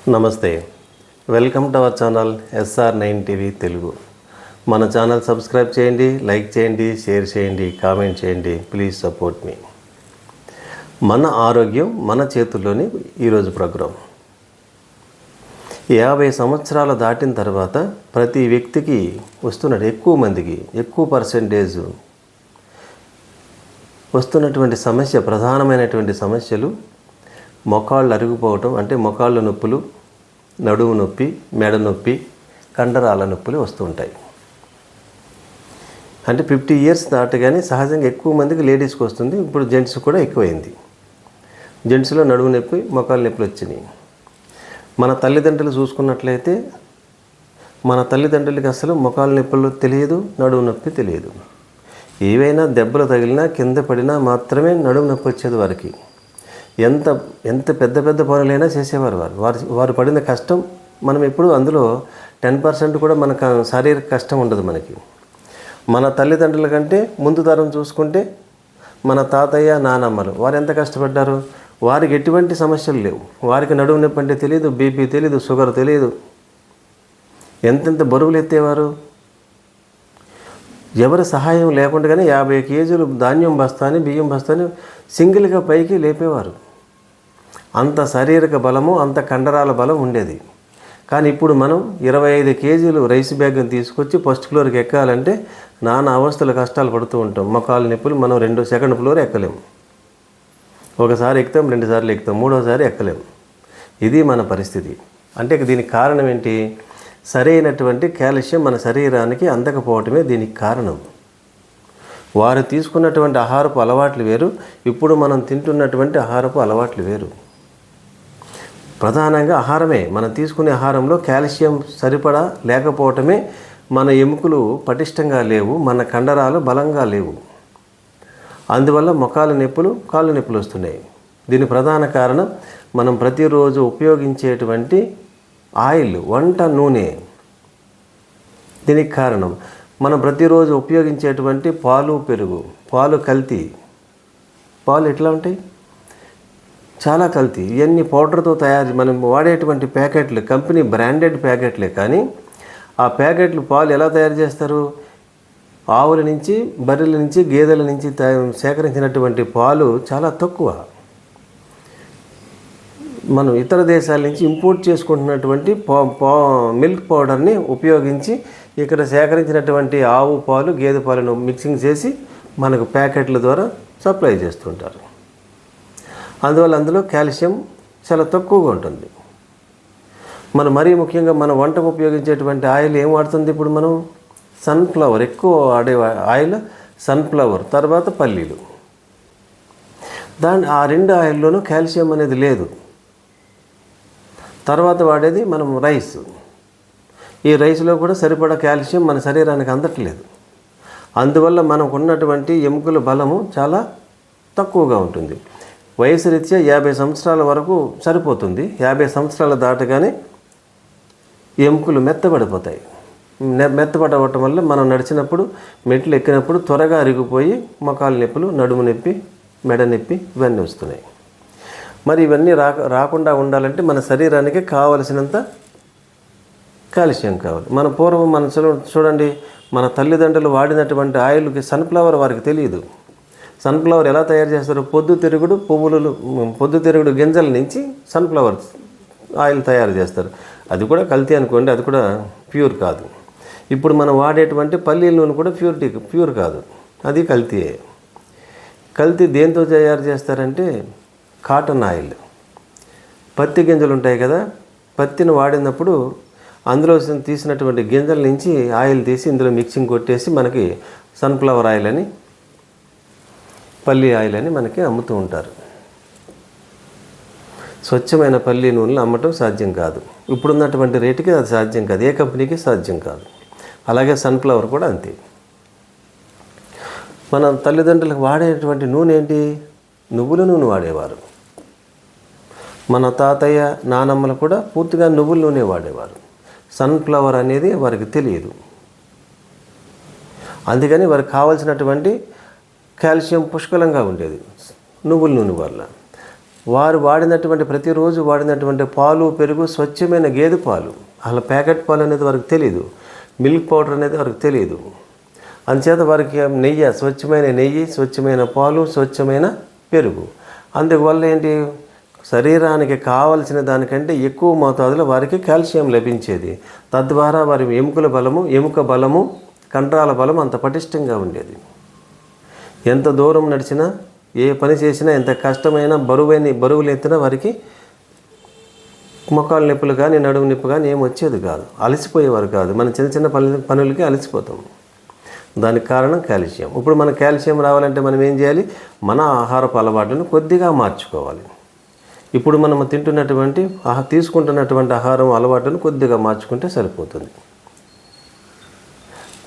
నమస్తే, welcome to our channel SR9 TV Telugu. మన channel subscribe చేయండి, లైక్ చేయండి, షేర్ చేయండి, కామెంట్ చేయండి. ప్లీజ్ సపోర్ట్ మీ. మన ఆరోగ్యం మన చేతుల్లోని ఈరోజు ప్రోగ్రాం. 50 సంవత్సరాలు దాటిన తర్వాత ప్రతి వ్యక్తికి వస్తున్నట్టు ఎక్కువ మందికి ఎక్కువ పర్సెంటేజ్ వస్తున్నటువంటి సమస్య, ప్రధానమైనటువంటి సమస్యలు మొకాళ్ళు అరిగిపోవటం, అంటే మొకాళ్ళ నొప్పులు, నడుము నొప్పి, మెడ నొప్పి, కండరాల నొప్పులు వస్తూ ఉంటాయి. అంటే 50 ఇయర్స్ దాటగానే సహజంగా ఎక్కువ మందికి లేడీస్కి వస్తుంది. ఇప్పుడు జెంట్స్ కూడా ఎక్కువైంది. జెంట్స్లో నడుము నొప్పి, మొకాళ్ళ నొప్పులు వచ్చినాయి. మన తల్లిదండ్రులు చూసుకున్నట్లయితే మన తల్లిదండ్రులకి అసలు మొకాళ్ళ నొప్పులు తెలియదు, నడుము నొప్పి తెలియదు. ఏవైనా దెబ్బలు తగిలినా కింద పడినా మాత్రమే నడుము నొప్పి వచ్చేది వారికి. ఎంత పెద్ద పెద్ద పనులైనా చేసేవారు. వారు పడిన కష్టం మనం ఎప్పుడు అందులో 10% కూడా మనకు శారీరక కష్టం ఉండదు. మనకి మన తల్లిదండ్రుల కంటే ముందు తరం చూసుకుంటే మన తాతయ్య, నానమ్మలు వారు ఎంత కష్టపడ్డారు. వారికి ఎటువంటి సమస్యలు లేవు. వారికి నడుము నొప్పి అంటే తెలియదు, బీపీ తెలియదు, షుగర్ తెలియదు. ఎంతెంత బరువులు ఎత్తేవారు. ఎవరి సహాయం లేకుండానే 50 కేజీలు ధాన్యం బస్తాని, బియ్యం బస్తాని సింగిల్గా పైకి లేపేవారు. అంత శారీరక బలము, అంత కండరాల బలం ఉండేది. కానీ ఇప్పుడు మనం 25 కేజీలు రైస్ బ్యాగ్ని తీసుకొచ్చి ఫస్ట్ ఫ్లోర్కి ఎక్కాలంటే నానా అవస్థలు, కష్టాలు పడుతూ ఉంటాం. మొకాళ్ళ నొప్పులు మనం సెకండ్ ఫ్లోర్ ఎక్కలేము. ఒకసారి ఎక్కుతాం, 2 సార్లు ఎక్కుతాం, 3వసారి ఎక్కలేము. ఇది మన పరిస్థితి. అంటే దీనికి కారణం ఏంటి? సరైనటువంటి కాల్షియం మన శరీరానికి అందకపోవటమే దీనికి కారణం. వారు తీసుకున్నటువంటి ఆహారపు అలవాట్లు వేరు, ఇప్పుడు మనం తింటున్నటువంటి ఆహారపు అలవాట్లు వేరు. ప్రధానంగా ఆహారమే. మనం తీసుకునే ఆహారంలో కాల్షియం సరిపడా లేకపోవటమే మన ఎముకలు పటిష్టంగా లేవు, మన కండరాలు బలంగా లేవు. అందువల్ల మొకాళ్ళ నొప్పులు, కాళ్ళు నొప్పులు వస్తున్నాయి. దీని ప్రధాన కారణం మనం ప్రతిరోజు ఉపయోగించేటువంటి ఆయిల్, వంట నూనె. దీనికి కారణం మనం ప్రతిరోజు ఉపయోగించేటువంటి పాలు, పెరుగు. పాలు కల్తీ. పాలు ఎట్లా ఉంటాయి? చాలా కల్తీ. ఇవన్నీ పౌడర్తో తయారు. మనం వాడేటువంటి ప్యాకెట్లు కంపెనీ బ్రాండెడ్ ప్యాకెట్లే, కానీ ఆ ప్యాకెట్లు పాలు ఎలా తయారు చేస్తారు? ఆవుల నుంచి, బర్రెల నుంచి, గేదెల నుంచి సేకరించినటువంటి పాలు చాలా తక్కువ. మనం ఇతర దేశాల నుంచి ఇంపోర్ట్ చేసుకుంటున్నటువంటి మిల్క్ పౌడర్ని ఉపయోగించి ఇక్కడ సేకరించినటువంటి ఆవు పాలు, గేదె పాలను మిక్సింగ్ చేసి మనకు ప్యాకెట్ల ద్వారా సప్లై చేస్తుంటారు. అందువల్ల అందులో కాల్షియం చాలా తక్కువగా ఉంటుంది. మనం మరీ ముఖ్యంగా మన వంటకు ఉపయోగించేటువంటి ఆయిల్ ఏం వాడుతుంది? ఇప్పుడు మనం సన్ఫ్లవర్ ఎక్కువ వాడే ఆయిల్ సన్ఫ్లవర్, తర్వాత పల్లీలు. ఆ 2 ఆయిల్లోనూ కాల్షియం అనేది లేదు. తర్వాత వాడేది మనం రైస్. ఈ రైస్లో కూడా సరిపడా కాల్షియం మన శరీరానికి అందట్లేదు. అందువల్ల మనకు ఉన్నటువంటి ఎముకల బలము చాలా తక్కువగా ఉంటుంది. వయసు రీత్యా 50 సంవత్సరాల వరకు సరిపోతుంది. 50 సంవత్సరాలు దాటగానే ఎముకలు మెత్తబడిపోతాయి. మెత్తబడవటం వల్ల మనం నడిచినప్పుడు, మెట్లు ఎక్కినప్పుడు త్వరగా అరిగిపోయి మొకాళ్ళ నొప్పులు, నడుము నొప్పి, మెడ నొప్పి ఇవన్నీ వస్తున్నాయి. మరి ఇవన్నీ రాకుండా ఉండాలంటే మన శరీరానికి కావలసినంత కాల్షియం కావాలి. మన పూర్వం మన చూడండి, మన తల్లిదండ్రులు వాడినటువంటి ఆయిల్కి సన్ఫ్లవర్ వారికి తెలియదు. సన్ఫ్లవర్ ఎలా తయారు చేస్తారు? పొద్దుతిరుగుడు గింజల నుంచి సన్ఫ్లవర్ ఆయిల్ తయారు చేస్తారు. అది కూడా కల్తీ అనుకోండి, అది కూడా ప్యూర్ కాదు. ఇప్పుడు మనం వాడేటువంటి పల్లీల నూనె కూడా ప్యూర్ కాదు, అది కల్తీయే. కల్తీ దేంతో తయారు చేస్తారంటే కాటన్ ఆయిల్. పత్తి గింజలు ఉంటాయి కదా, పత్తిని వాడినప్పుడు అందులో తీసినటువంటి గింజల నుంచి ఆయిల్ తీసి ఇందులో మిక్సింగ్ కొట్టేసి మనకి సన్ఫ్లవర్ ఆయిల్ అని, పల్లి ఆయిల్ అని మనకి అమ్ముతూ ఉంటారు. స్వచ్ఛమైన పల్లి నూనెలు అమ్మటం సాధ్యం కాదు. ఇప్పుడున్నటువంటి రేటుకి అది సాధ్యం కాదు, ఏ కంపెనీకి సాధ్యం కాదు. అలాగే సన్ఫ్లవర్ కూడా అంతే. మన తల్లిదండ్రులకు వాడేటువంటి నూనె ఏంటి? నువ్వుల నూనె వాడేవారు. మన తాతయ్య, నానమ్మలు కూడా పూర్తిగా నువ్వుల నూనె వాడేవారు. సన్ఫ్లవర్ అనేది వారికి తెలియదు. అందుకని వారికి కావాల్సినటువంటి కాల్షియం పుష్కలంగా ఉండేది నువ్వుల నూనె వల్ల. వారు వాడినటువంటి ప్రతిరోజు వాడినటువంటి పాలు పెరుగు స్వచ్ఛమైన గేదె పాలు, అలా ప్యాకెట్ పాలు అనేది వారికి తెలియదు, మిల్క్ పౌడర్ అనేది వారికి తెలియదు. అందుచేత వారికి నెయ్యి, స్వచ్ఛమైన నెయ్యి, స్వచ్ఛమైన పాలు, స్వచ్ఛమైన పెరుగు. అందువల్ల ఏంటి, శరీరానికి కావలసిన దానికంటే ఎక్కువ మోతాదులో వారికి కాల్షియం లభించేది. తద్వారా వారి ఎముక బలము, కండరాల బలం అంత పటిష్టంగా ఉండేది. ఎంత దూరం నడిచినా, ఏ పని చేసినా, ఎంత కష్టమైన బరువులు ఎత్తినా వారికి మొక్కల నొప్పులు కానీ నడుము నొప్పి కానీ ఏం వచ్చేది కాదు, అలసిపోయేవారు కాదు. మన చిన్న చిన్న పనులకి అలసిపోతాం. దానికి కారణం కాల్షియం. ఇప్పుడు మన కాల్షియం రావాలంటే మనం ఏం చేయాలి, మన ఆహారపు అలవాట్లను కొద్దిగా మార్చుకోవాలి. ఇప్పుడు మనం తీసుకుంటున్నటువంటి ఆహారం అలవాటును కొద్దిగా మార్చుకుంటే సరిపోతుంది.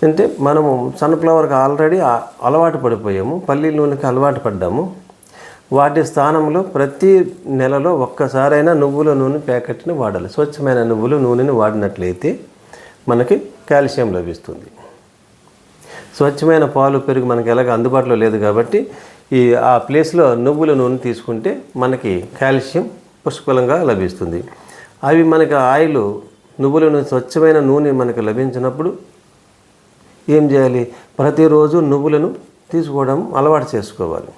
అంటే మనము సన్ఫ్లవర్కి ఆల్రెడీ అలవాటు పడిపోయాము, పల్లీల నూనెకి అలవాటు పడ్డాము. వాటి స్థానంలో ప్రతి నెలలో ఒక్కసారైనా నువ్వుల నూనె ప్యాకెట్ని వాడాలి. స్వచ్ఛమైన నువ్వుల నూనెని వాడినట్లయితే మనకి కాల్షియం లభిస్తుంది. స్వచ్ఛమైన పాలు పెరుగు మనకి ఎలాగ అందుబాటులో లేదు కాబట్టి ఆ ప్లేస్లో నువ్వుల నూనె తీసుకుంటే మనకి కాల్షియం పుష్కలంగా లభిస్తుంది. అవి మనకి నువ్వుల నూనె, స్వచ్ఛమైన నూనె మనకు లభించినప్పుడు ఏం చేయాలి, ప్రతిరోజు నువ్వులను తీసుకోవడం అలవాటు చేసుకోవాలి.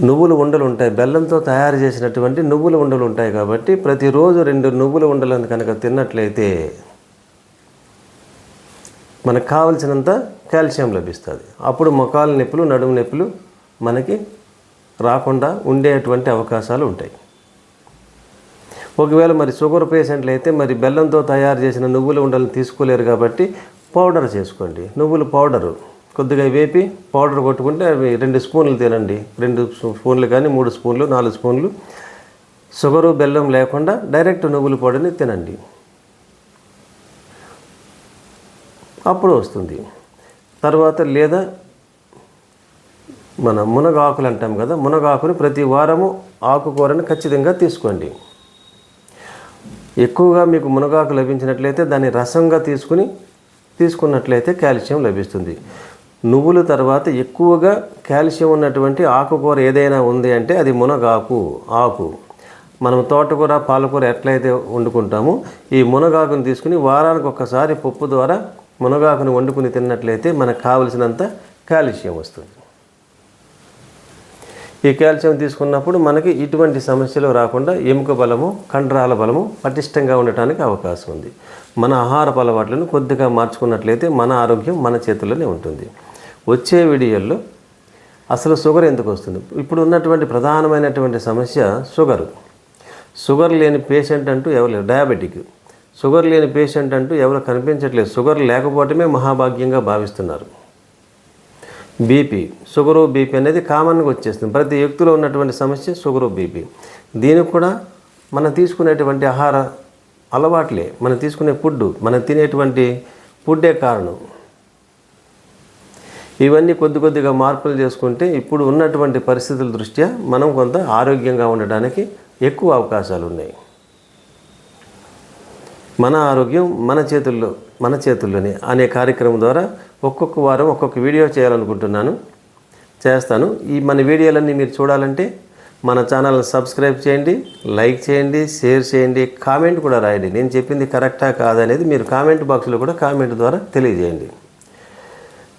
నువ్వుల ఉండలు ఉంటాయి, బెల్లంతో తయారు చేసినటువంటి నువ్వుల ఉండలు ఉంటాయి కాబట్టి ప్రతిరోజు 2 నువ్వుల ఉండలను కనుక తిన్నట్లయితే మనకు కావలసినంత కాల్షియం లభిస్తుంది. అప్పుడు మొకాల నొప్పులు, నడుము నొప్పులు మనకి రాకుండా ఉండేటువంటి అవకాశాలు ఉంటాయి. ఒకవేళ మరి షుగర్ పేషెంట్లు అయితే మరి బెల్లంతో తయారు చేసిన నువ్వుల ఉండలను తీసుకోలేరు కాబట్టి పౌడర్ చేసుకోండి. నువ్వుల పౌడరు కొద్దిగా వేపి పౌడర్ కొట్టుకుంటే అవి 2 స్పూన్లు తినండి. 2 స్పూన్లు కానీ 3 స్పూన్లు 4 స్పూన్లు షుగరు బెల్లం లేకుండా డైరెక్ట్ నువ్వుల పౌడర్ని తినండి. అప్పుడు వస్తుంది. తర్వాత లేదా మన మునగాకులు అంటాం కదా, మునగాకుని ప్రతి వారము ఆకుకూరని ఖచ్చితంగా తీసుకోండి. ఎక్కువగా మీకు మునగాకు లభించినట్లయితే దాన్ని రసంగా తీసుకున్నట్లయితే కాల్షియం లభిస్తుంది. నువ్వుల తర్వాత ఎక్కువగా కాల్షియం ఉన్నటువంటి ఆకుకూర ఏదైనా ఉంది అంటే అది మునగాకు ఆకు. మనం తోటకూర, పాలకూర ఎట్లయితే వండుకుంటామో ఈ మునగాకుని తీసుకుని వారానికి ఒక్కసారి పప్పు ద్వారా మునగాకుని వండుకుని తిన్నట్లయితే మనకు కావలసినంత కాల్షియం వస్తుంది. ఈ కాల్షియం తీసుకున్నప్పుడు మనకి ఇటువంటి సమస్యలు రాకుండా ఎముక బలము, కండరాల బలము పటిష్టంగా ఉండటానికి అవకాశం ఉంది. మన ఆహారపు అలవాట్లను కొద్దిగా మార్చుకున్నట్లయితే మన ఆరోగ్యం మన చేతుల్లోనే ఉంటుంది. వచ్చే వీడియోల్లో అసలు షుగర్ ఎందుకు వస్తుంది, ఇప్పుడు ఉన్నటువంటి ప్రధానమైనటువంటి సమస్య షుగర్ లేని పేషెంట్ అంటూ ఎవరు లేరు. డయాబెటిక్ షుగర్ లేని పేషెంట్ అంటూ ఎవరు కనిపించట్లేదు. షుగర్ లేకపోవటమే మహాభాగ్యంగా భావిస్తున్నారు. షుగరు బీపీ అనేది కామన్గా వచ్చేస్తుంది. ప్రతి వ్యక్తిలో ఉన్నటువంటి సమస్య షుగరు బీపీ. దీనికి కూడా మనం తీసుకునేటువంటి ఆహార అలవాట్లే, మనం తీసుకునే మనం తినేటువంటి ఫుడ్డే కారణం. ఇవన్నీ కొద్దిగా మార్పులు చేసుకుంటే ఇప్పుడు ఉన్నటువంటి పరిస్థితుల దృష్ట్యా మనం కొంత ఆరోగ్యంగా ఉండడానికి ఎక్కువ అవకాశాలు ఉన్నాయి. మన ఆరోగ్యం మన చేతుల్లోనే అనే కార్యక్రమం ద్వారా ఒక్కొక్క వారం ఒక్కొక్క వీడియో చేస్తాను. ఈ మన వీడియోలన్నీ మీరు చూడాలంటే మన ఛానల్ని సబ్స్క్రైబ్ చేయండి, లైక్ చేయండి, షేర్ చేయండి, కామెంట్ కూడా రాయండి. నేను చెప్పింది కరెక్టా కాదనేది మీరు కామెంట్ బాక్స్లో కూడా కామెంట్ ద్వారా తెలియజేయండి.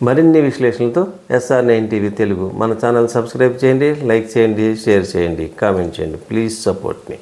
మరిన్ని విశ్లేషణలతో SR9 TV తెలుగు మన ఛానల్ సబ్స్క్రైబ్ చేయండి, లైక్ చేయండి, షేర్ చేయండి, కామెంట్ చేయండి. Please support me.